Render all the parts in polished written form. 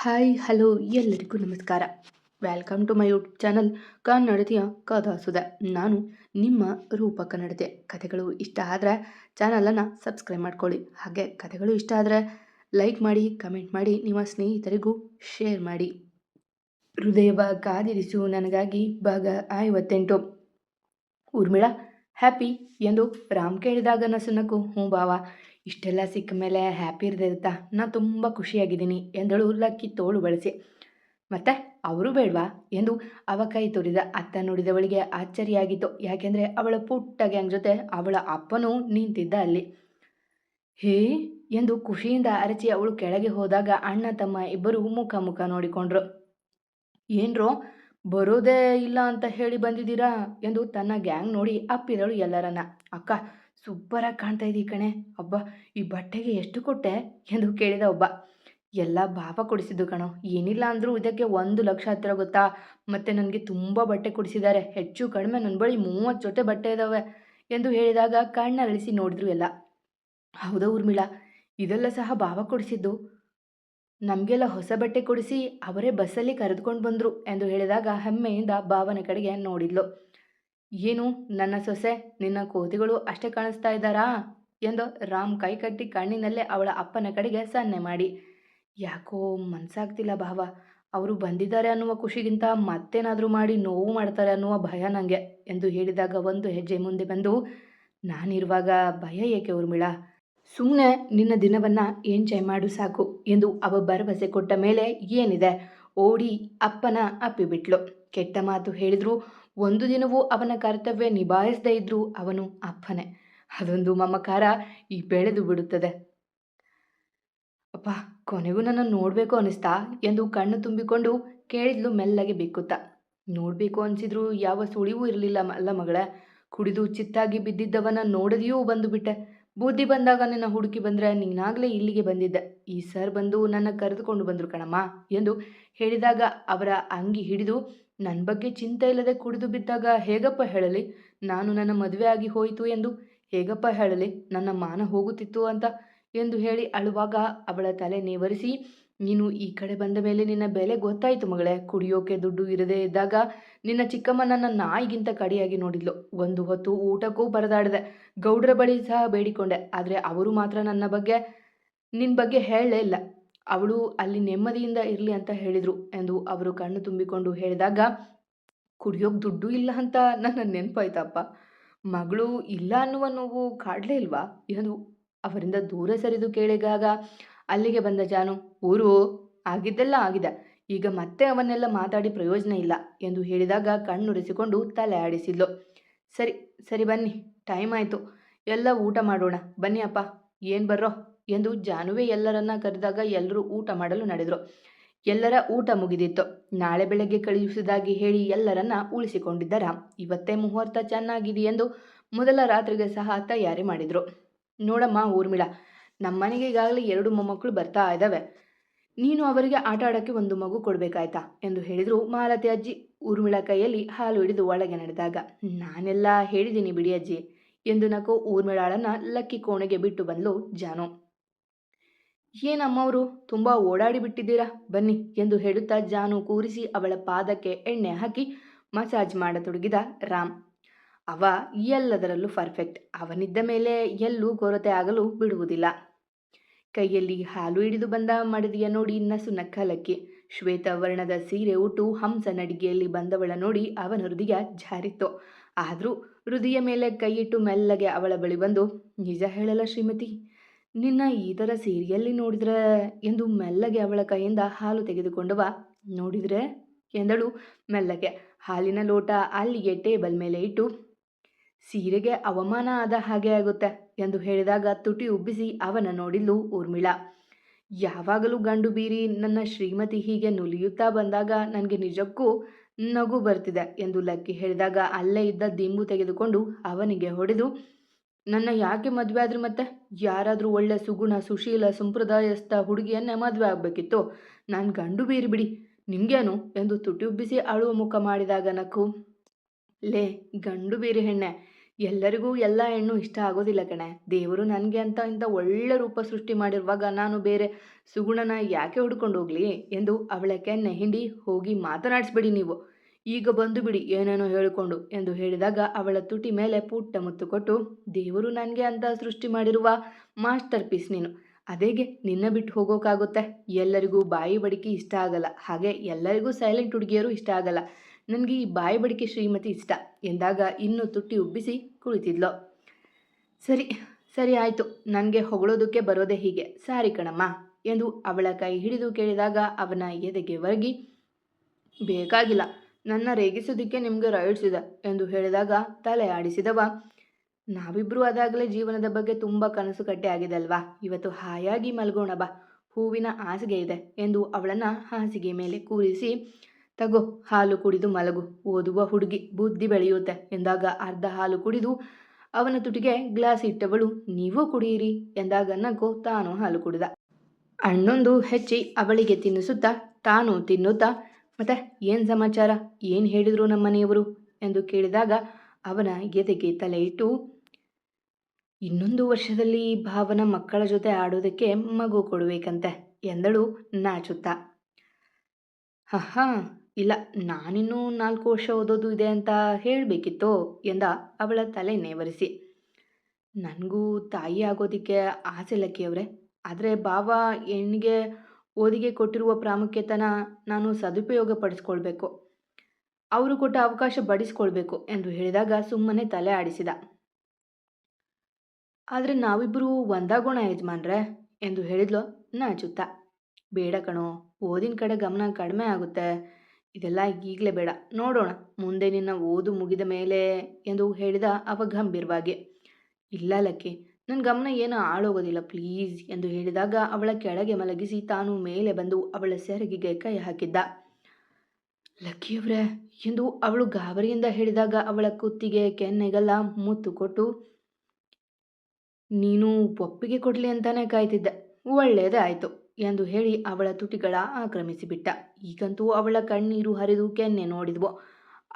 Hi hello ಎಲ್ಲರಿಗೂ ನಮಸ್ಕಾರ. Welcome to my YouTube channel ಕನ್ನಡತಿಯ ಕಥಾಸುಧೆ. ನಾನು ನಿಮ್ಮ ರೂಪ ಕನ್ನಡತೆ. ಕಥೆಗಳು ಇಷ್ಟ ಆದರೆ ಚಾನಲನ್ನು ಸಬ್ಸ್ಕ್ರೈಬ್ ಮಾಡ್ಕೊಳ್ಳಿ. ಹಾಗೆ ಕಥೆಗಳು ಇಷ್ಟ ಆದರೆ ಲೈಕ್ ಮಾಡಿ, ಕಮೆಂಟ್ ಮಾಡಿ, ನಿಮ್ಮ ಸ್ನೇಹಿತರಿಗೂ ಶೇರ್ ಮಾಡಿ. ಹೃದಯವ ಕಾದಿರಿಸು ನನಗಾಗಿ ಭಾಗ 58. ಊರ್ಮಿಳಾ ಹ್ಯಾಪಿ ಎಂದು ರಾಮ್ ಕೇಳಿದಾಗ ನಸುನಕ್ಕು ಹ್ಞೂ ಬಾವ, ಇಷ್ಟೆಲ್ಲ ಸಿಕ್ಕ ಮೇಲೆ ಹ್ಯಾಪಿ ಇರದಿರುತ್ತಾ? ನಾನು ತುಂಬ ಖುಷಿಯಾಗಿದ್ದೀನಿ ಎಂದಳು ಲಕ್ಕಿ ತೋಳು ಬಳಸಿ. ಮತ್ತೆ ಅವರು ಬೇಡವಾ ಎಂದು ಅವ ಕೈ ತೋರಿದ. ಅತ್ತ ನೋಡಿದವಳಿಗೆ ಆಶ್ಚರ್ಯ ಯಾಕೆಂದರೆ ಅವಳ ಪುಟ್ಟ ಗ್ಯಾಂಗ್ ಜೊತೆ ಅವಳ ಅಪ್ಪನೂ ನಿಂತಿದ್ದ ಅಲ್ಲಿ. ಹೇ ಎಂದು ಖುಷಿಯಿಂದ ಅರಚಿ ಅವಳು ಕೆಳಗೆ ಹೋದಾಗ ಅಣ್ಣ ತಮ್ಮ ಇಬ್ಬರು ಮುಖ ಮುಖ ನೋಡಿಕೊಂಡ್ರು. ಏನ್ರೋ ಬರೋದೇ ಇಲ್ಲ ಅಂತ ಹೇಳಿ ಬಂದಿದ್ದೀರಾ ಎಂದು ತನ್ನ ಗ್ಯಾಂಗ್ ನೋಡಿ ಅಪ್ಪಿದಳು ಎಲ್ಲರನ್ನ. ಅಕ್ಕ ಸೂಪರಾಗಿ ಕಾಣ್ತಾ ಇದ್ದೀ ಕಣೆ, ಅಬ್ಬ ಈ ಬಟ್ಟೆಗೆ ಎಷ್ಟು ಕೊಟ್ಟೆ ಎಂದು ಕೇಳಿದ ಒಬ್ಬ. ಎಲ್ಲ ಬಾಪ ಕೊಡಿಸಿದ್ದು ಕಣೋ, ಏನಿಲ್ಲ ಅಂದರೂ ಇದಕ್ಕೆ 1,00,000 ಹತ್ತಿರ ಗೊತ್ತಾ. ಮತ್ತೆ ನನಗೆ ತುಂಬ ಬಟ್ಟೆ ಕೊಡಿಸಿದ್ದಾರೆ, ಹೆಚ್ಚು ಕಡಿಮೆ ನನ್ನ ಬಳಿ 30 ಜೊತೆ ಬಟ್ಟೆ ಇದ್ದಾವೆ ಎಂದು ಹೇಳಿದಾಗ ಕಣ್ಣರಳಿಸಿ ನೋಡಿದ್ರು ಎಲ್ಲ. ಹೌದಾ ಊರ್ಮಿಳಾ, ಇದೆಲ್ಲ ಸಹ ಬಾವ ಕೊಡಿಸಿದ್ದು. ನಮಗೆಲ್ಲ ಹೊಸ ಬಟ್ಟೆ ಕೊಡಿಸಿ ಅವರೇ ಬಸ್ಸಲ್ಲಿ ಕರೆದುಕೊಂಡು ಬಂದರು ಎಂದು ಹೇಳಿದಾಗ ಹೆಮ್ಮೆಯಿಂದ ಭಾವನ ಕಡೆಗೆ ನೋಡಿದ್ಲು. ಏನು ನನ್ನ ಸೊಸೆ, ನಿನ್ನ ಕೋತಿಗಳು ಅಷ್ಟೇ ಕಾಣಿಸ್ತಾ ಇದ್ದಾರಾ ಎಂದು ರಾಮ್ ಕೈ ಕಟ್ಟಿ ಕಣ್ಣಿನಲ್ಲೇ ಅವಳ ಅಪ್ಪನ ಕಡೆಗೆ ಸನ್ನೆ ಮಾಡಿ. ಯಾಕೋ ಮನ್ಸಾಗ್ತಿಲ್ಲ ಭಾವ, ಅವರು ಬಂದಿದ್ದಾರೆ ಅನ್ನುವ ಖುಷಿಗಿಂತ ಮತ್ತೇನಾದರೂ ಮಾಡಿ ನೋವು ಮಾಡ್ತಾರೆ ಅನ್ನುವ ಭಯ ನನಗೆ ಎಂದು ಹೇಳಿದಾಗ ಒಂದು ಹೆಜ್ಜೆ ಮುಂದೆ ಬಂದು, ನಾನಿರುವಾಗ ಭಯ ಏಕೆ ಊರ್ಮಿಳಾ, ಸುಮ್ಮನೆ ನಿನ್ನ ದಿನವನ್ನು ಎಂಜಾಯ್ ಮಾಡು ಸಾಕು ಎಂದು ಅವ ಭರವಸೆ ಕೊಟ್ಟ ಮೇಲೆ ಏನಿದೆ ಓಡಿ ಅಪ್ಪನ ಅಪ್ಪಿಬಿಟ್ಲು. ಕೆಟ್ಟ ಮಾತು ಹೇಳಿದ್ರು ಒಂದು ದಿನವೂ ಅವನ ಕರ್ತವ್ಯ ನಿಭಾಯಿಸದೇ ಇದ್ರೂ ಅವನು ಅಪ್ಪನೇ. ಅದೊಂದು ಮಮಕಾರ ಈ ಬೆಳೆದು ಬಿಡುತ್ತದೆ. ಅಪ್ಪ ಕೊನೆಗೂ ನನ್ನ ನೋಡಬೇಕು ಅನಿಸ್ತಾ ಎಂದು ಕಣ್ಣು ತುಂಬಿಕೊಂಡು ಕೇಳಿದ್ಲು ಮೆಲ್ಲಗೆ ಬಿಕ್ಕುತ್ತ. ನೋಡಬೇಕು ಅನಿಸಿದ್ರು ಯಾವ ಸುಳಿವೂ ಇರಲಿಲ್ಲ ಅಲ್ಲ ಮಗಳೇ. ಕುಡಿದು ಚಿತ್ತಾಗಿ ಬಿದ್ದಿದ್ದವನ ನೋಡದೆಯೂ ಬಂದುಬಿಟ್ಟೆ. ಬುದ್ಧಿ ಬಂದಾಗ ನಿನ್ನ ಹುಡುಕಿ ಬಂದರೆ ನೀನಾಗಲೇ ಇಲ್ಲಿಗೆ ಬಂದಿದ್ದೆ. ಈ ಸರ್ ಬಂದು ನನ್ನ ಕರೆದುಕೊಂಡು ಬಂದರು ಕಣಮ್ಮ ಎಂದು ಹೇಳಿದಾಗ ಅವರ ಅಂಗಿ ಹಿಡಿದು, ನನ್ನ ಬಗ್ಗೆ ಚಿಂತೆ ಇಲ್ಲದೆ ಕುಡಿದು ಬಿದ್ದಾಗ ಹೇಗಪ್ಪ ಹೇಳಲಿ, ನಾನು ನನ್ನ ಮದುವೆ ಆಗಿ ಹೋಯಿತು ಎಂದು ಹೇಗಪ್ಪ ಹೇಳಲಿ, ನನ್ನ ಮಾನ ಹೋಗುತ್ತಿತ್ತು ಅಂತ ಎಂದು ಹೇಳಿ ಅಳುವಾಗ ಅವಳ ತಲೆ ನೇವರಿಸಿ, ನೀನು ಈ ಕಡೆ ಬಂದ ಮೇಲೆ ನಿನ್ನ ಬೆಲೆ ಗೊತ್ತಾಯಿತು ಮಗಳೇ. ಕುಡಿಯೋಕೆ ದುಡ್ಡು ಇರದೇ ಇದ್ದಾಗ ನಿನ್ನ ಚಿಕ್ಕಮ್ಮ ನನ್ನ ನಾಯಿಗಿಂತ ಕಡಿಯಾಗಿ ನೋಡಿದ್ಲು. ಒಂದು ಹೊತ್ತು ಊಟಕ್ಕೂ ಪರದಾಡಿದೆ, ಗೌಡ್ರ ಬಳಿ ಸಹ ಬೇಡಿಕೊಂಡೆ. ಆದರೆ ಅವರು ಮಾತ್ರ ನಿನ್ನ ಬಗ್ಗೆ ಹೇಳಲೇ ಇಲ್ಲ. ಅವಳು ಅಲ್ಲಿ ನೆಮ್ಮದಿಯಿಂದ ಇರಲಿ ಅಂತ ಹೇಳಿದರು ಎಂದು ಅವರು ಕಣ್ಣು ತುಂಬಿಕೊಂಡು ಹೇಳಿದಾಗ, ಕುಡಿಯೋಕೆ ದುಡ್ಡು ಇಲ್ಲ ಅಂತ ನನ್ನ ನೆನಪಾಯ್ತಪ್ಪ. ಮಗಳು ಇಲ್ಲ ಅನ್ನುವ ನೋವು ಕಾಡಲೇ ಇಲ್ವಾ ಎಂದು ಅವರಿಂದ ದೂರ ಸರಿದು ಕೇಳಿದಾಗ ಅಲ್ಲಿಗೆ ಬಂದ ಜಾನು, ಊರು ಆಗಿದ್ದೆಲ್ಲ ಆಗಿದೆ, ಈಗ ಮತ್ತೆ ಅವನ್ನೆಲ್ಲ ಮಾತಾಡಿ ಪ್ರಯೋಜನ ಇಲ್ಲ ಎಂದು ಹೇಳಿದಾಗ ಕಣ್ಣುರಿಸಿಕೊಂಡು ತಲೆ ಆಡಿಸಿದ್ಲು. ಸರಿ ಸರಿ ಬನ್ನಿ, ಟೈಮ್ ಆಯಿತು, ಎಲ್ಲ ಊಟ ಮಾಡೋಣ ಬನ್ನಿ ಅಪ್ಪ. ಏನು ಬರ್ರೋ ಎಂದು ಜಾನುವೆ ಎಲ್ಲರನ್ನ ಕರೆದಾಗ ಎಲ್ಲರೂ ಊಟ ಮಾಡಲು ನಡೆದರು. ಎಲ್ಲರ ಊಟ ಮುಗಿದಿತ್ತು. ನಾಳೆ ಬೆಳಗ್ಗೆ ಕಳುಹಿಸುವುದಾಗಿ ಹೇಳಿ ಎಲ್ಲರನ್ನ ಉಳಿಸಿಕೊಂಡಿದ್ದ ರಾಮ್ ಇವತ್ತೇ ಮುಹೂರ್ತ ಚೆನ್ನಾಗಿದೆಯೆಂದು ಮೊದಲ ರಾತ್ರಿಗೆ ಸಹ ತಯಾರಿ ಮಾಡಿದರು. ನೋಡಮ್ಮ ಊರ್ಮಿಳಾ, ನಮ್ಮನೆಗೆ ಈಗಾಗಲೇ 2 ಮೊಮ್ಮಕ್ಕಳು ಬರ್ತಾ ಇದ್ದಾವೆ. ನೀನು ಅವರಿಗೆ ಆಟ ಆಡೋಕ್ಕೆ ಒಂದು ಮಗು ಕೊಡಬೇಕಾಯ್ತಾ ಎಂದು ಹೇಳಿದರು ಮಾಲತಿ ಅಜ್ಜಿ ಊರ್ಮಿಳಾ ಕೈಯಲ್ಲಿ ಹಾಲು ಹಿಡಿದು ಒಳಗೆ ನಡೆದಾಗ. ನಾನೆಲ್ಲ ಹೇಳಿದ್ದೀನಿ ಬಿಡಿ ಅಜ್ಜಿ ಎಂದು ನಕ್ಕು ಊರ್ಮಿಳಾಳನ್ನು ಲಕ್ಕಿ ಕೋಣೆಗೆ ಬಿಟ್ಟು ಬಂದ್ಲು ಜಾನು. ಏನಮ್ಮವರು ತುಂಬ ಓಡಾಡಿ ಬಿಟ್ಟಿದ್ದೀರಾ, ಬನ್ನಿ ಎಂದು ಹೇಳುತ್ತಾ ಜಾನು ಕೂರಿಸಿ ಅವಳ ಪಾದಕ್ಕೆ ಎಣ್ಣೆ ಹಾಕಿ ಮಸಾಜ್ ಮಾಡತೊಡಗಿದ ರಾಮ್. ಅವ ಎಲ್ಲದರಲ್ಲೂ ಪರ್ಫೆಕ್ಟ್. ಅವನಿದ್ದ ಮೇಲೆ ಎಲ್ಲೂ ಕೊರತೆ ಆಗಲು ಬಿಡುವುದಿಲ್ಲ. ಕೈಯಲ್ಲಿ ಹಾಲು ಹಿಡಿದು ಬಂದ ಮಡದಿಯ ನೋಡಿ ನಸು ನಕ್ಕ ಲಕ್ಕಿ. ಶ್ವೇತವರ್ಣದ ಸೀರೆ ಉಟ್ಟು ಹಂಸ ನಡಿಗೆಯಲ್ಲಿ ಬಂದವಳ ನೋಡಿ ಅವನ ಹೃದಯ ಜಾರಿತ್ತು. ಆದರೂ ಹೃದಯ ಮೇಲೆ ಕೈಯಿಟ್ಟು ಮೆಲ್ಲಗೆ ಅವಳ ಬಳಿ ಬಂದು, ನಿಜ ಹೇಳಲ್ಲ ಶ್ರೀಮತಿ, ನಿನ್ನ ಈ ಥರ ಸೀರೆಯಲ್ಲಿ ನೋಡಿದ್ರೆ ಎಂದು ಮೆಲ್ಲಗೆ ಅವಳ ಕೈಯಿಂದ ಹಾಲು ತೆಗೆದುಕೊಂಡವ. ನೋಡಿದ್ರೆ ಎಂದಳು ಮೆಲ್ಲಗೆ. ಹಾಲಿನ ಲೋಟ ಅಲ್ಲಿಗೆ ಟೇಬಲ್ ಮೇಲೆ ಇಟ್ಟು, ಸೀರೆಗೆ ಅವಮಾನ ಆದ ಹಾಗೆ ಆಗುತ್ತೆ ಎಂದು ಹೇಳಿದಾಗ ತುಟಿ ಉಬ್ಬಿಸಿ ಅವನ ನೋಡಿದ್ಲು ಊರ್ಮಿಳಾ. ಯಾವಾಗಲೂ ಗಂಡು ಬೀರಿ ನನ್ನ ಶ್ರೀಮತಿ ಹೀಗೆ ನುಲಿಯುತ್ತಾ ಬಂದಾಗ ನನಗೆ ನಿಜಕ್ಕೂ ನಗು ಬರ್ತಿದೆ ಎಂದು ಲಕ್ಕಿ ಹೇಳಿದಾಗ ಅಲ್ಲೇ ಇದ್ದ ದಿಂಬು ತೆಗೆದುಕೊಂಡು ಅವನಿಗೆ ಹೊಡೆದು, ನನ್ನ ಯಾಕೆ ಮದುವೆ ಆದ್ರಿ, ಮತ್ತೆ ಯಾರಾದರೂ ಒಳ್ಳೆ ಸುಗುಣ ಸುಶೀಲ ಸಂಪ್ರದಾಯಸ್ಥ ಹುಡುಗಿಯನ್ನೇ ಮದುವೆ ಆಗಬೇಕಿತ್ತು. ನಾನು ಗಂಡು ಬೀರಿ ಬಿಡಿ, ನಿಮಗೇನು ಎಂದು ತುಟಿ ಉಬ್ಬಿಸಿ ಅಳುವ ಮುಖ ಮಾಡಿದಾಗ ನಕ್ಕು, ಲೇ ಗಂಡು ಬೀರಿ ಹೆಣ್ಣೆ, ಎಲ್ಲರಿಗೂ ಎಲ್ಲ ಹೆಣ್ಣು ಇಷ್ಟ ಆಗೋದಿಲ್ಲ ಕಣೆ. ದೇವರು ನನಗೆ ಅಂತ ಇಂಥ ಒಳ್ಳೆ ರೂಪ ಸೃಷ್ಟಿ ಮಾಡಿರುವಾಗ ನಾನು ಬೇರೆ ಸುಗುಣನ ಯಾಕೆ ಹುಡ್ಕೊಂಡು ಹೋಗ್ಲಿ ಎಂದು ಅವಳ ಕೆನ್ನೆ ಹಿಂಡಿ, ಹೋಗಿ ಮಾತನಾಡಿಸ್ಬೇಡಿ ನೀವು. ಈಗ ಬಂದು ಬಿಡಿ ಏನೇನೋ ಹೇಳಿಕೊಂಡು ಎಂದು ಹೇಳಿದಾಗ ಅವಳ ತುಟಿ ಮೇಲೆ ಪುಟ್ಟ ಮುತ್ತು ಕೊಟ್ಟು, ದೇವರು ನನಗೆ ಅಂತ ಸೃಷ್ಟಿ ಮಾಡಿರುವ ಮಾಸ್ಟರ್ ಪೀಸ್ ನೀನು. ಅದೇಗೆ ನಿನ್ನ ಬಿಟ್ಟು ಹೋಗೋಕ್ಕಾಗುತ್ತೆ? ಎಲ್ಲರಿಗೂ ಬಾಯಿ ಬಡಿಕೆ ಇಷ್ಟ ಆಗಲ್ಲ, ಹಾಗೆ ಎಲ್ಲರಿಗೂ ಸೈಲೆಂಟ್ ಹುಡುಗಿಯರು ಇಷ್ಟ ಆಗಲ್ಲ. ನನಗೆ ಈ ಬಾಯಿ ಬಡಿಕೆ ಶ್ರೀಮತಿ ಇಷ್ಟ ಎಂದಾಗ ಇನ್ನೂ ತುಟಿ ಉಬ್ಬಿಸಿ ಕುಳಿತಿದ್ಲು. ಸರಿ ಸರಿ ಆಯಿತು, ನನಗೆ ಹೊಗಳೋದಕ್ಕೆ ಬರೋದೇ ಹೀಗೆ, ಸಾರಿ ಕಣಮ್ಮ ಎಂದು ಅವಳ ಕೈ ಹಿಡಿದು ಕೇಳಿದಾಗ ಅವನ ಎದೆಗೆ ಒರಗಿ, ಬೇಕಾಗಿಲ್ಲ, ನನ್ನ ರೇಗಿಸೋದಕ್ಕೆ ನಿಮಗೆ ರೈಟ್ಸ್ ಇದೆ ಎಂದು ಹೇಳಿದಾಗ ತಲೆ ಆಡಿಸಿದವ, ನಾವಿಬ್ಬರೂ ಅದಾಗಲೇ ಜೀವನದ ಬಗ್ಗೆ ತುಂಬ ಕನಸು ಕಟ್ಟೆ ಆಗಿದೆ ಅಲ್ವಾ, ಇವತ್ತು ಹಾಯಾಗಿ ಮಲಗೋಣ ಬಾ, ಹೂವಿನ ಹಾಸಿಗೆ ಇದೆ ಎಂದು ಅವಳನ್ನು ಹಾಸಿಗೆ ಮೇಲೆ ಕೂರಿಸಿ, ತಗೋ ಹಾಲು ಕುಡಿದು ಮಲಗು, ಓದುವ ಹುಡುಗಿ ಬುದ್ಧಿ ಬೆಳೆಯುತ್ತೆ ಎಂದಾಗ ಅರ್ಧ ಹಾಲು ಕುಡಿದು ಅವನ ತುಟಿಗೆ ಗ್ಲಾಸ್ ಇಟ್ಟವಳು, ನೀವೂ ಕುಡಿಯಿರಿ ಎಂದಾಗ ನಗು ತಾನು ಹಾಲು ಕುಡಿದ. ಹಣ್ಣೊಂದು ಹೆಚ್ಚಿ ಅವಳಿಗೆ ತಿನ್ನಿಸುತ್ತಾ ತಾನು ತಿನ್ನುತ್ತಾ, ಮತ್ತೆ ಏನು ಸಮಾಚಾರ, ಏನು ಹೇಳಿದ್ರು ನಮ್ಮನೆಯವರು ಎಂದು ಕೇಳಿದಾಗ ಅವನ ಎದೆಗೆ ತಲೆ ಇಟ್ಟು, ಇನ್ನೊಂದು ವರ್ಷದಲ್ಲಿ ಭಾವನ ಮಕ್ಕಳ ಜೊತೆ ಆಡೋದಕ್ಕೆ ಮಗು ಕೊಡಬೇಕಂತೆ ಎಂದಳು ನಾಚುತ್ತಾ. ಹಾ ಇಲ್ಲ, ನಾನಿನ್ನೂ 4 ವರ್ಷ ಓದೋದು ಇದೆ ಅಂತ ಹೇಳಬೇಕಿತ್ತೋ ಎಂದ ಅವಳ ತಲೆ ನೇವರಿಸಿ. ನನಗೂ ತಾಯಿ ಆಗೋದಕ್ಕೆ ಆಸೆ ಲಕ್ಕಿಯವರೇ, ಆದರೆ ಭಾವ ಹೆಣ್ಣಿಗೆ ಓದಿಗೆ ಕೊಟ್ಟಿರುವ ಪ್ರಾಮುಖ್ಯತೆನ ನಾನು ಸದುಪಯೋಗ ಪಡಿಸ್ಕೊಳ್ಬೇಕು, ಅವರು ಕೊಟ್ಟ ಅವಕಾಶ ಬಡಿಸ್ಕೊಳ್ಬೇಕು ಎಂದು ಹೇಳಿದಾಗ ಸುಮ್ಮನೆ ತಲೆ ಆಡಿಸಿದ. ಆದರೆ ನಾವಿಬ್ಬರೂ ಒಂದಾಗೋಣ ಯಜಮಾನ್ರೆ ಎಂದು ಹೇಳಿದ್ಲು ನಾಚುತ್ತಾ. ಬೇಡ ಕಣೋ, ಓದಿನ ಕಡೆ ಗಮನ ಕಡಿಮೆ ಆಗುತ್ತೆ, ಇದೆಲ್ಲ ಈಗಲೇ ಬೇಡ, ನೋಡೋಣ ಮುಂದೆ ನಿನ್ನ ಓದು ಮುಗಿದ ಮೇಲೆ ಎಂದು ಹೇಳಿದ ಅವ ಗಂಭೀರವಾಗಿ. ಇಲ್ಲ ಲಕ್ಕಿ, ನನ್ನ ಗಮನ ಏನೂ ಆಳೋಗೋದಿಲ್ಲ ಪ್ಲೀಸ್ ಎಂದು ಹೇಳಿದಾಗ ಅವಳ ಕೆಳಗೆ ಮಲಗಿಸಿ ತಾನು ಮೇಲೆ ಬಂದು ಅವಳ ಸೆರಗಿಗೆ ಕೈ ಹಾಕಿದ್ದ. ಲಕ್ಕಿಯವ್ರೆ ಎಂದು ಅವಳು ಗಾಬರಿಯಿಂದ ಹೇಳಿದಾಗ ಅವಳ ಕುತ್ತಿಗೆ ಕೆನ್ನೆಗೆಲ್ಲ ಮುತ್ತು ಕೊಟ್ಟು, ನೀನು ಒಪ್ಪಿಗೆ ಕೊಡಲಿ ಅಂತಾನೆ ಕಾಯ್ತಿದ್ದೆ, ಒಳ್ಳೆಯದೇ ಆಯಿತು ಎಂದು ಹೇಳಿ ಅವಳ ತುಟಿಗಳ ಆಕ್ರಮಿಸಿಬಿಟ್ಟ. ಈಗಂತೂ ಅವಳ ಕಣ್ಣೀರು ಹರಿದು ಕೆನ್ನೆ ನೋಡಿದ್ವು.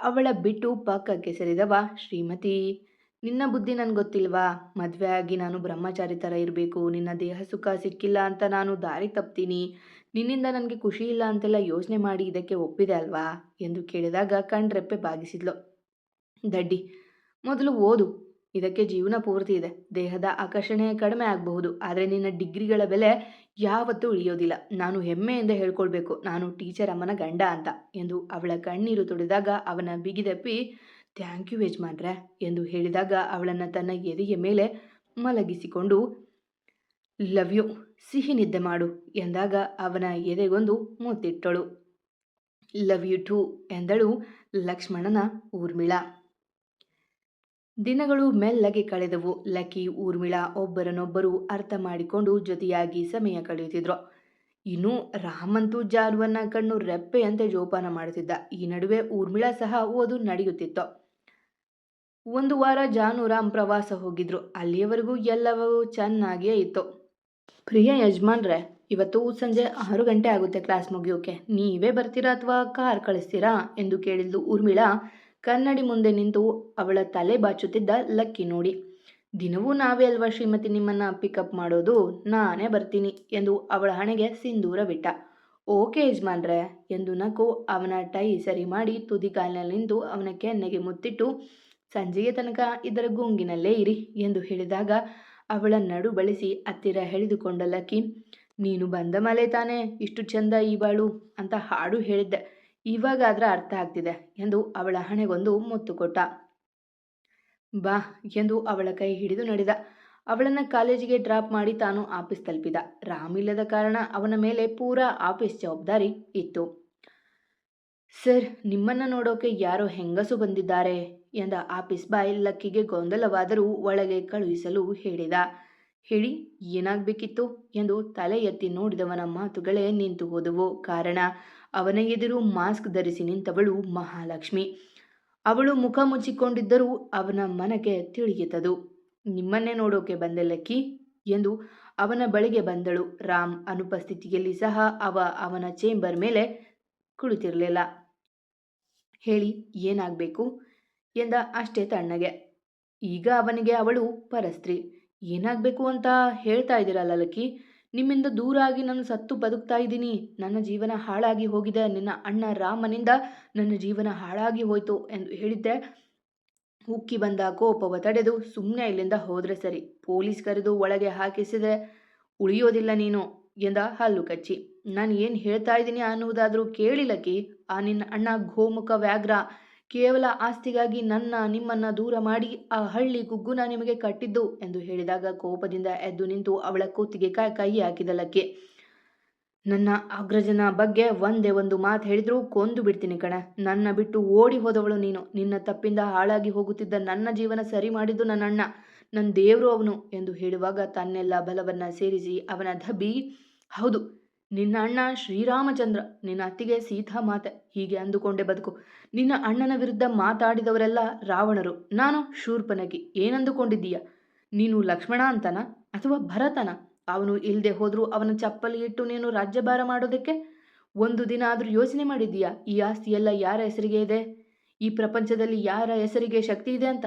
ಅವಳ ಬಿಟ್ಟು ಪಕ್ಕಕ್ಕೆ ಸರಿದವ, ಶ್ರೀಮತಿ, ನಿನ್ನ ಬುದ್ಧಿ ನನಗೆ ಗೊತ್ತಿಲ್ವಾ, ಮದುವೆ ಆಗಿ ನಾನು ಬ್ರಹ್ಮಚಾರಿ ಥರ ಇರಬೇಕು, ನಿನ್ನ ದೇಹ ಸುಖ ಸಿಕ್ಕಿಲ್ಲ ಅಂತ ನಾನು ದಾರಿ ತಪ್ತೀನಿ, ನಿನ್ನಿಂದ ನನಗೆ ಖುಷಿ ಇಲ್ಲ ಅಂತೆಲ್ಲ ಯೋಚನೆ ಮಾಡಿ ಇದಕ್ಕೆ ಒಪ್ಪಿದೆ ಅಲ್ವಾ ಎಂದು ಕೇಳಿದಾಗ ಕಣ್ರೆಪ್ಪೆ ಬಾಗಿಸಿದ್ಲು. ದಡ್ಡಿ, ಮೊದಲು ಓದು, ಇದಕ್ಕೆ ಜೀವನ ಪೂರ್ತಿ ಇದೆ, ದೇಹದ ಆಕರ್ಷಣೆ ಕಡಿಮೆ ಆಗಬಹುದು, ಆದರೆ ನಿನ್ನ ಡಿಗ್ರಿಗಳ ಬೆಲೆ ಯಾವತ್ತೂ ಇಳಿಯೋದಿಲ್ಲ, ನಾನು ಹೆಮ್ಮೆಯಿಂದ ಹೇಳ್ಕೊಳ್ಬೇಕು, ನಾನು ಟೀಚರ್ ಅಮ್ಮನ ಗಂಡ ಅಂತ ಎಂದು ಅವಳ ಕಣ್ಣೀರು ತೊಡೆದಾಗ ಅವನ ಬಿಗಿದಪ್ಪಿ, ಥ್ಯಾಂಕ್ ಯು ಯಜಮಾನ್ರೆ ಎಂದು ಹೇಳಿದಾಗ ಅವಳನ್ನು ತನ್ನ ಎದೆಯ ಮೇಲೆ ಮಲಗಿಸಿಕೊಂಡು, ಲವ್ ಯು, ಸಿಹಿ ನಿದ್ದೆ ಮಾಡು ಎಂದಾಗ ಅವನ ಎದೆಗೊಂದು ಮುತ್ತಿಟ್ಟಳು. ಲವ್ ಯು ಟು ಎಂದಳು ಲಕ್ಷ್ಮಣನ ಊರ್ಮಿಳಾ. ದಿನಗಳು ಮೆಲ್ಲಗೆ ಕಳೆದವು. ಲಕ್ಕಿ ಊರ್ಮಿಳಾ ಒಬ್ಬರನ್ನೊಬ್ಬರು ಅರ್ಥ ಮಾಡಿಕೊಂಡು ಜೊತೆಯಾಗಿ ಸಮಯ ಕಳೆಯುತ್ತಿದ್ರು. ಇನ್ನು ರಾಮಂತೂ ಜಾನುವನ್ನ ಕಣ್ಣು ರೆಪ್ಪೆಯಂತೆ ಜೋಪಾನ ಮಾಡುತ್ತಿದ್ದ. ಈ ನಡುವೆ ಊರ್ಮಿಳಾ ಸಹ ಓದು ನಡೆಯುತ್ತಿತ್ತು. ಒಂದು ವಾರ ಜಾನು ರಾಮ್ ಪ್ರವಾಸ ಹೋಗಿದ್ರು. ಅಲ್ಲಿಯವರೆಗೂ ಎಲ್ಲವೂ ಚೆನ್ನಾಗಿಯೇ ಇತ್ತು. ಪ್ರಿಯ ಯಜಮಾನ್ರೆ, ಇವತ್ತು ಸಂಜೆ 6 ಗಂಟೆ ಆಗುತ್ತೆ ಕ್ಲಾಸ್ ಮುಗಿಯೋಕೆ, ನೀವೇ ಬರ್ತೀರಾ ಅಥವಾ ಕಾರ್ ಕಳಿಸ್ತೀರಾ ಎಂದು ಕೇಳಿದ್ಲು ಊರ್ಮಿಳಾ ಕನ್ನಡಿ ಮುಂದೆ ನಿಂತು ಅವಳ ತಲೆ ಬಾಚುತ್ತಿದ್ದ ಲಕ್ಕಿ ನೋಡಿ. ದಿನವೂ ನಾವೇ ಅಲ್ವಾ ಶ್ರೀಮತಿ ನಿಮ್ಮನ್ನ ಪಿಕಪ್ ಮಾಡೋದು, ನಾನೇ ಬರ್ತೀನಿ ಎಂದು ಅವಳ ಹಣೆಗೆ ಸಿಂಧೂರ ಬಿಟ್ಟ. ಓಕೆ ಯಜಮಾನ್ರೆ ಎಂದು ನಕ್ಕು ಅವನ ಟೈ ಸರಿ ಮಾಡಿ ತುದಿಕಾಲಿನಲ್ಲಿ ನಿಂತು ಅವನ ಕೆನ್ನೆಗೆ ಮುತ್ತಿಟ್ಟು, ಸಂಜೆಯ ತನಕ ಇದರ ಗುಂಗಿನಲ್ಲೇ ಇರಿ ಎಂದು ಹೇಳಿದಾಗ ಅವಳ ನಡು ಬಳಸಿ ಹತ್ತಿರ ಎಳೆದುಕೊಂಡ ಲಕ್ಕಿ, ನೀನು ಬಂದ ಮೇಲೆ ತಾನೇ ಇಷ್ಟು ಚಂದ ಈ ಬಾಳು ಅಂತ ಹಾಡು ಹೇಳಿದ್ದೆ, ಇವಾಗಾದ್ರೆ ಅರ್ಥ ಆಗ್ತಿದೆ ಎಂದು ಅವಳ ಹಣೆಗೊಂದು ಮುತ್ತು ಕೊಟ್ಟ. ಬಾ ಎಂದು ಅವಳ ಕೈ ಹಿಡಿದು ನಡೆದ. ಅವಳನ್ನು ಕಾಲೇಜಿಗೆ ಡ್ರಾಪ್ ಮಾಡಿ ತಾನು ಆಫೀಸ್ ತಲುಪಿದ. ರಾಮ್ ಇಲ್ಲದ ಕಾರಣ ಅವನ ಮೇಲೆ ಪೂರಾ ಆಫೀಸ್ ಜವಾಬ್ದಾರಿ ಇತ್ತು. ಸರ್, ನಿಮ್ಮನ್ನ ನೋಡೋಕೆ ಯಾರೋ ಹೆಂಗಸು ಬಂದಿದ್ದಾರೆ ಎಂದ ಆಫೀಸ್ ಬಾಯ್ ಲಕ್ಕಿಗೆ ಗೊಂದಲವಾದರೂ ಒಳಗೆ ಕಳುಹಿಸಲು ಹೇಳಿದ. ಹೇಳಿ, ಏನಾಗಬೇಕಿತ್ತು ಎಂದು ತಲೆ ಎತ್ತಿ ನೋಡಿದವನ ಮಾತುಗಳೇ ನಿಂತು ಹೋದವು. ಕಾರಣ, ಅವನ ಎದುರು ಮಾಸ್ಕ್ ಧರಿಸಿ ನಿಂತವಳು ಮಹಾಲಕ್ಷ್ಮಿ. ಅವಳು ಮುಖ ಮುಚ್ಚಿಕೊಂಡಿದ್ದರೂ ಅವನ ಮನಕ್ಕೆ ತಿಳಿಯಿತದು. ನಿಮ್ಮನ್ನೇ ನೋಡೋಕೆ ಬಂದೆ ಲಕ್ಕಿ ಎಂದು ಅವನ ಬಳಿಗೆ ಬಂದಳು. ರಾಮ್ ಅನುಪಸ್ಥಿತಿಯಲ್ಲಿ ಸಹ ಅವನ ಚೇಂಬರ್ ಮೇಲೆ ಕುಳಿತಿರಲಿಲ್ಲ. ಹೇಳಿ, ಏನಾಗಬೇಕು ಎಂದ ಅಷ್ಟೇ ತಣ್ಣಗೆ. ಈಗ ಅವನಿಗೆ ಅವಳು ಪರಸ್ತ್ರೀ. ಏನಾಗಬೇಕು ಅಂತ ಹೇಳ್ತಾ ಇದ್ದೀರಲ್ಲ ಲಕ್ಕಿ. ನಿಮ್ಮಿಂದ ದೂರ ಆಗಿ ನಾನು ಸತ್ತು ಬದುಕ್ತಾ ಇದ್ದೀನಿ. ನನ್ನ ಜೀವನ ಹಾಳಾಗಿ ಹೋಗಿದೆ. ನಿನ್ನ ಅಣ್ಣ ರಾಮನಿಂದ ನನ್ನ ಜೀವನ ಹಾಳಾಗಿ ಹೋಯ್ತು ಎಂದು ಹೇಳಿದ್ದೆ. ಉಕ್ಕಿ ಬಂದ ಕೋಪವ ತಡೆದು ಸುಮ್ಮನೆ ಇಲ್ಲಿಂದ ಹೋದ್ರೆ ಸರಿ. ಪೊಲೀಸ್ ಕರೆದು ಒಳಗೆ ಹಾಕಿಸಿದ್ರೆ ಉಳಿಯೋದಿಲ್ಲ ನೀನು ಎಂದ ಹಲ್ಲು ಕಚ್ಚಿ. ನಾನು ಏನು ಹೇಳ್ತಾ ಇದ್ದೀನಿ ಅನ್ನುವುದಾದ್ರೂ ಕೇಳಿಲಕ್ಕಿ. ಆ ನಿನ್ನ ಅಣ್ಣ ಗೋಮುಖ ವ್ಯಾಘ್ರ ಕೇವಲ ಆಸ್ತಿಗಾಗಿ ನಿಮ್ಮನ್ನ ದೂರ ಮಾಡಿ ಆ ಹಳ್ಳಿ ಗುಗ್ಗುನ ನಿಮಗೆ ಕಟ್ಟಿದ್ದು ಎಂದು ಹೇಳಿದಾಗ ಕೋಪದಿಂದ ಎದ್ದು ನಿಂತು ಅವಳ ಕೂತಿಗೆ ಕೈ ಹಾಕಿದಲಕ್ಕೆ. ನನ್ನ ಅಗ್ರಜನ ಬಗ್ಗೆ ಒಂದೇ ಒಂದು ಮಾತು ಹೇಳಿದ್ರು ಕೊಂದು ಬಿಡ್ತೀನಿ ಕಣ. ನನ್ನ ಬಿಟ್ಟು ಓಡಿ ಹೋದವಳು ನೀನು. ನಿನ್ನ ತಪ್ಪಿಂದ ಹಾಳಾಗಿ ಹೋಗುತ್ತಿದ್ದ ನನ್ನ ಜೀವನ ಸರಿ ಮಾಡಿದ್ದು ನನ್ನ ಅಣ್ಣ. ನನ್ನ ದೇವರು ಅವನು ಎಂದು ಹೇಳುವಾಗ ತನ್ನೆಲ್ಲ ಬಲವನ್ನ ಸೇರಿಸಿ ಅವನ ದಬ್ಬಿ, ಹೌದು, ನಿನ್ನ ಅಣ್ಣ ಶ್ರೀರಾಮಚಂದ್ರ, ನಿನ್ನ ಅತ್ತಿಗೆ ಸೀತಾ ಮಾತೆ, ಹೀಗೆ ಅಂದುಕೊಂಡೆ ಬದುಕು. ನಿನ್ನ ಅಣ್ಣನ ವಿರುದ್ಧ ಮಾತಾಡಿದವರೆಲ್ಲ ರಾವಣರು, ನಾನು ಶೂರ್ಪನಗಿ. ಏನಂದುಕೊಂಡಿದ್ದೀಯ ನೀನು? ಲಕ್ಷ್ಮಣ ಅಂತನ ಅಥವಾ ಭರತನ? ಅವನು ಇಲ್ಲದೆ ಹೋದ್ರೂ ಅವನ ಚಪ್ಪಲಿ ಇಟ್ಟು ನೀನು ರಾಜ್ಯಭಾರ ಮಾಡೋದಕ್ಕೆ ಒಂದು ದಿನ ಆದರೂ ಯೋಚನೆ ಮಾಡಿದ್ದೀಯಾ? ಈ ಆಸ್ತಿ ಎಲ್ಲ ಯಾರ ಹೆಸರಿಗೆ ಇದೆ? ಈ ಪ್ರಪಂಚದಲ್ಲಿ ಯಾರ ಹೆಸರಿಗೆ ಶಕ್ತಿ ಇದೆ ಅಂತ?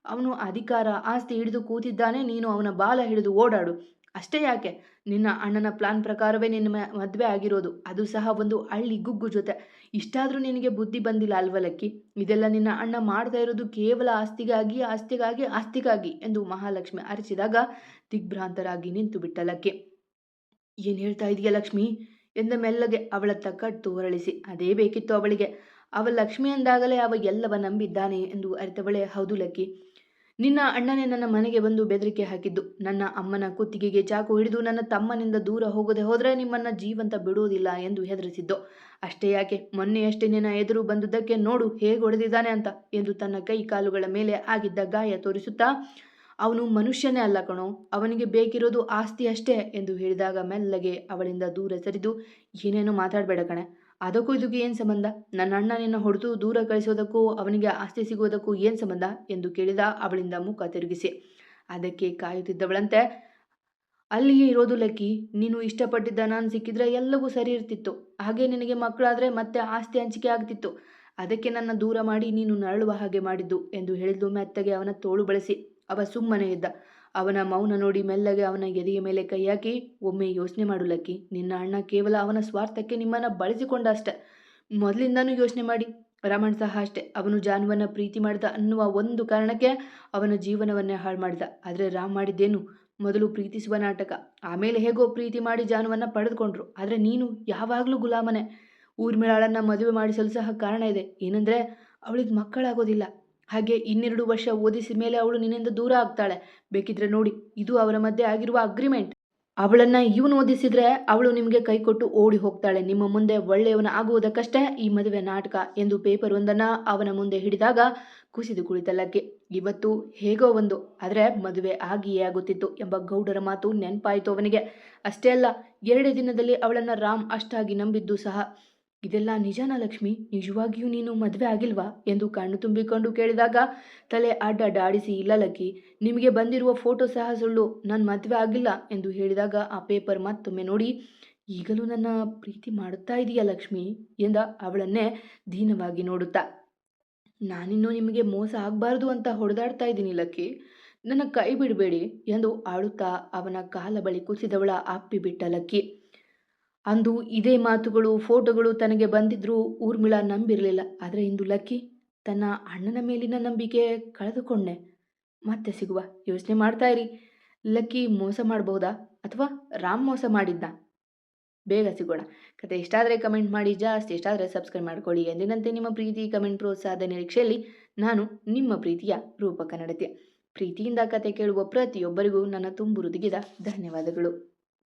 ಅವನು ಅಧಿಕಾರ ಆಸ್ತಿ ಹಿಡಿದು ಕೂತಿದ್ದಾನೆ, ನೀನು ಅವನ ಬಾಲ ಹಿಡಿದು ಓಡಾಡು. ಅಷ್ಟೇ ಯಾಕೆ? ನಿನ್ನ ಅಣ್ಣನ ಪ್ಲಾನ್ ಪ್ರಕಾರವೇ ನಿನ್ನ ಮದುವೆ ಆಗಿರೋದು, ಅದು ಸಹ ಒಂದು ಹಳ್ಳಿ ಗುಗ್ಗು ಜೊತೆ. ಇಷ್ಟಾದರೂ ನಿನಗೆ ಬುದ್ಧಿ ಬಂದಿಲ್ಲ ಅಲ್ವಲಕ್ಕಿ? ಇದೆಲ್ಲ ನಿನ್ನ ಅಣ್ಣ ಮಾಡ್ತಾ ಇರೋದು ಕೇವಲ ಆಸ್ತಿಗಾಗಿ ಆಸ್ತಿಗಾಗಿ ಆಸ್ತಿಗಾಗಿ ಎಂದು ಮಹಾಲಕ್ಷ್ಮಿ ಅರಚಿದಾಗ ದಿಗ್ಭ್ರಾಂತರಾಗಿ ನಿಂತು ಬಿಟ್ಟಲಕ್ಕೆ. ಏನು ಹೇಳ್ತಾ ಇದೆಯಾ ಲಕ್ಷ್ಮಿ ಎಂದ ಮೆಲ್ಲಗೆ ಅವಳತ್ತ ಕಟ್ಟು ಹೊರಳಿಸಿ. ಅದೇ ಬೇಕಿತ್ತು ಅವಳಿಗೆ. ಅವ ಲಕ್ಷ್ಮಿ ಅಂದಾಗಲೇ ಅವ ಎಲ್ಲವ ನಂಬಿದ್ದಾನೆ ಎಂದು ಅರಿತವಳೆ. ಹೌದು ಲಕ್ಕಿ, ನಿನ್ನ ಅಣ್ಣನೇ ನನ್ನ ಮನೆಗೆ ಬಂದು ಬೆದರಿಕೆ ಹಾಕಿದ್ದು. ನನ್ನ ಅಮ್ಮನ ಕುತ್ತಿಗೆಗೆ ಚಾಕು ಹಿಡಿದು ನನ್ನ ತಮ್ಮನಿಂದ ದೂರ ಹೋಗದೆ ಹೋದರೆ ನಿಮ್ಮನ್ನ ಜೀವಂತ ಬಿಡುವುದಿಲ್ಲ ಎಂದು ಹೆದರಿಸಿದ್ದು. ಅಷ್ಟೇ ಯಾಕೆ, ಮೊನ್ನೆಯಷ್ಟೇ ನಿನ್ನ ಎದುರು ಬಂದುದಕ್ಕೆ ನೋಡು ಹೇಗೆ ಹೊಡೆದಿದ್ದಾನೆ ಅಂತ ಎಂದು ತನ್ನ ಕೈ ಕಾಲುಗಳ ಮೇಲೆ ಆಗಿದ್ದ ಗಾಯ ತೋರಿಸುತ್ತಾ, ಅವನು ಮನುಷ್ಯನೇ ಅಲ್ಲ ಕಣೋ, ಅವನಿಗೆ ಬೇಕಿರೋದು ಆಸ್ತಿ ಅಷ್ಟೇ ಎಂದು ಹೇಳಿದಾಗ ಮೆಲ್ಲಗೆ ಅವಳಿಂದ ದೂರ ಸರಿದು, ಏನೇನು ಮಾತಾಡಬೇಡ ಕಣೆ, ಅದಕ್ಕೂ ಇದಕ್ಕೂ ಏನು ಸಂಬಂಧ? ನನ್ನ ಅಣ್ಣ ನಿನ್ನ ಹೊಡೆದು ದೂರ ಕಳಿಸೋದಕ್ಕೂ ಅವನಿಗೆ ಆಸ್ತಿ ಸಿಗುವುದಕ್ಕೂ ಏನು ಸಂಬಂಧ ಎಂದು ಕೇಳಿದ ಅವಳಿಂದ ಮುಖ ತಿರುಗಿಸಿ. ಅದಕ್ಕೆ ಕಾಯುತ್ತಿದ್ದವಳಂತೆ, ಅಲ್ಲಿಯೇ ಇರೋದು ಲಕ್ಕಿ. ನೀನು ಇಷ್ಟಪಟ್ಟಿದ್ದ ನಾನು ಸಿಕ್ಕಿದ್ರೆ ಎಲ್ಲವೂ ಸರಿ ಇರ್ತಿತ್ತು. ಹಾಗೆ ನಿನಗೆ ಮಕ್ಕಳಾದರೆ ಮತ್ತೆ ಆಸ್ತಿ ಹಂಚಿಕೆ ಆಗ್ತಿತ್ತು. ಅದಕ್ಕೆ ನನ್ನ ದೂರ ಮಾಡಿ ನೀನು ನರಳುವ ಹಾಗೆ ಮಾಡಿದ್ದು ಎಂದು ಹೇಳಿದ್ದು ಮೆತ್ತಗೆ ಅವನ ತೋಳು ಬಳಸಿ. ಅವ ಸುಮ್ಮನೆ ಇದ್ದ. ಅವನ ಮೌನ ನೋಡಿ ಮೆಲ್ಲಗೆ ಅವನ ಎದೆಯ ಮೇಲೆ ಕೈ ಹಾಕಿ, ಒಮ್ಮೆ ಯೋಚನೆ ಮಾಡು ಲಕ್ಕಿ. ನಿನ್ನ ಅಣ್ಣ ಕೇವಲ ಅವನ ಸ್ವಾರ್ಥಕ್ಕೆ ನಿಮ್ಮನ್ನು ಬಳಸಿಕೊಂಡ ಅಷ್ಟೆ. ಮೊದಲಿಂದನೂ ಯೋಚನೆ ಮಾಡಿ. ರಮಣ್ ಸಹ ಅಷ್ಟೆ. ಅವನು ಜಾನುವನ್ನ ಪ್ರೀತಿ ಮಾಡಿದ ಅನ್ನುವ ಒಂದು ಕಾರಣಕ್ಕೆ ಅವನ ಜೀವನವನ್ನೇ ಹಾಳು ಮಾಡಿದ. ಆದರೆ ರಾಮ್ ಮಾಡಿದ್ದೇನು? ಮೊದಲು ಪ್ರೀತಿಸುವ ನಾಟಕ, ಆಮೇಲೆ ಹೇಗೋ ಪ್ರೀತಿ ಮಾಡಿ ಜಾನುವನ್ನ ಪಡೆದುಕೊಂಡ್ರು. ಆದರೆ ನೀನು ಯಾವಾಗಲೂ ಗುಲಾಮನೆ. ಊರ್ಮಿಳಾಳನ್ನ ಮದುವೆ ಮಾಡಿಸಲು ಸಹ ಕಾರಣ ಇದೆ. ಏನಂದ್ರೆ ಅವಳಿಗೆ ಮಕ್ಕಳಾಗೋದಿಲ್ಲ. ಹಾಗೆ 2 ವರ್ಷ ಓದಿಸಿದ ಮೇಲೆ ಅವಳು ನಿನ್ನಿಂದ ದೂರ ಆಗ್ತಾಳೆ. ಬೇಕಿದ್ರೆ ನೋಡಿ, ಇದು ಅವರ ಮಧ್ಯೆ ಆಗಿರುವ ಅಗ್ರಿಮೆಂಟ್. ಅವಳನ್ನ ಇವನು ಓದಿಸಿದ್ರೆ ಅವಳು ನಿಮಗೆ ಕೈ ಕೊಟ್ಟು ಓಡಿ ಹೋಗ್ತಾಳೆ. ನಿಮ್ಮ ಮುಂದೆ ಒಳ್ಳೆಯವನ ಆಗುವುದಕ್ಕಷ್ಟೇ ಈ ಮದುವೆ ನಾಟಕ ಎಂದು ಪೇಪರ್ ಒಂದನ್ನು ಅವನ ಮುಂದೆ ಹಿಡಿದಾಗ ಕುಸಿದು ಕುಳಿತಲ್ಲಕ್ಕೆ. ಇವತ್ತು ಹೇಗೋ ಒಂದು, ಆದರೆ ಮದುವೆ ಆಗಿಯೇ ಆಗುತ್ತಿತ್ತು ಎಂಬ ಗೌಡರ ಮಾತು ನೆನಪಾಯಿತು ಅವನಿಗೆ. ಅಷ್ಟೇ ಅಲ್ಲ, 2 ದಿನದಲ್ಲಿ ಅವಳನ್ನು ರಾಮ್ ಅಷ್ಟಾಗಿ ನಂಬಿದ್ದು ಸಹ. ಇದೆಲ್ಲ ನಿಜನಾ ಲಕ್ಷ್ಮಿ? ನಿಜವಾಗಿಯೂ ನೀನು ಮದುವೆ ಆಗಿಲ್ವಾ ಎಂದು ಕಣ್ಣು ತುಂಬಿಕೊಂಡು ಕೇಳಿದಾಗ ತಲೆ ಅಡ್ಡಾಡಿಸಿ, ಇಲ್ಲ ಲಕ್ಕಿ, ನಿಮಗೆ ಬಂದಿರುವ ಫೋಟೋ ಸಹ ಸುಳ್ಳು, ನಾನು ಮದುವೆ ಆಗಿಲ್ಲ ಎಂದು ಹೇಳಿದಾಗ ಆ ಪೇಪರ್ ಮತ್ತೊಮ್ಮೆ ನೋಡಿ, ಈಗಲೂ ನನ್ನ ಪ್ರೀತಿ ಮಾಡುತ್ತಾ ಇದೆಯಾ ಲಕ್ಷ್ಮಿ ಎಂದ ಅವಳನ್ನೇ ದೀನವಾಗಿ ನೋಡುತ್ತಾ. ನಾನಿನ್ನೂ ನಿಮಗೆ ಮೋಸ ಆಗಬಾರ್ದು ಅಂತ ಹೊಡೆದಾಡ್ತಾ ಇದ್ದೀನಿ ಲಕ್ಕಿ, ನನ್ನ ಕೈ ಬಿಡಬೇಡಿ ಎಂದು ಆಡುತ್ತಾ ಅವನ ಕಾಲ ಬಳಿ ಕುಸಿದವಳ ಅಪ್ಪಿಬಿಟ್ಟ ಲಕ್ಕಿ. ಅಂದು ಇದೇ ಮಾತುಗಳು ಫೋಟೋಗಳು ತನಗೆ ಬಂದಿದ್ರೂ ಊರ್ಮಿಳಾ ನಂಬಿರಲಿಲ್ಲ. ಆದರೆ ಇಂದು ಲಕ್ಕಿ ತನ್ನ ಅಣ್ಣನ ಮೇಲಿನ ನಂಬಿಕೆ ಕಳೆದುಕೊಂಡೆ. ಮತ್ತೆ ಸಿಗುವ. ಯೋಚನೆ ಮಾಡ್ತಾ ಇರಿ. ಲಕ್ಕಿ ಮೋಸ ಮಾಡಬಹುದಾ ಅಥವಾ ರಾಮ್ ಮೋಸ ಮಾಡಿದ್ದ? ಬೇಗ ಸಿಗೋಣ. ಕತೆ ಇಷ್ಟ ಆದರೆ ಕಮೆಂಟ್ ಮಾಡಿ, ಜಾಸ್ತಿ ಇಷ್ಟ ಆದರೆ ಸಬ್ಸ್ಕ್ರೈಬ್ ಮಾಡ್ಕೊಳ್ಳಿ. ಎಂದಿನಂತೆ ನಿಮ್ಮ ಪ್ರೀತಿ, ಕಮೆಂಟ್, ಪ್ರೋತ್ಸಾಹದ ನಿರೀಕ್ಷೆಯಲ್ಲಿ ನಾನು ನಿಮ್ಮ ಪ್ರೀತಿಯ ರೂಪಕ ನಡತೆ. ಪ್ರೀತಿಯಿಂದ ಕತೆ ಕೇಳುವ ಪ್ರತಿಯೊಬ್ಬರಿಗೂ ನನ್ನ ತುಂಬು ಹೃದಯದ ಧನ್ಯವಾದಗಳು.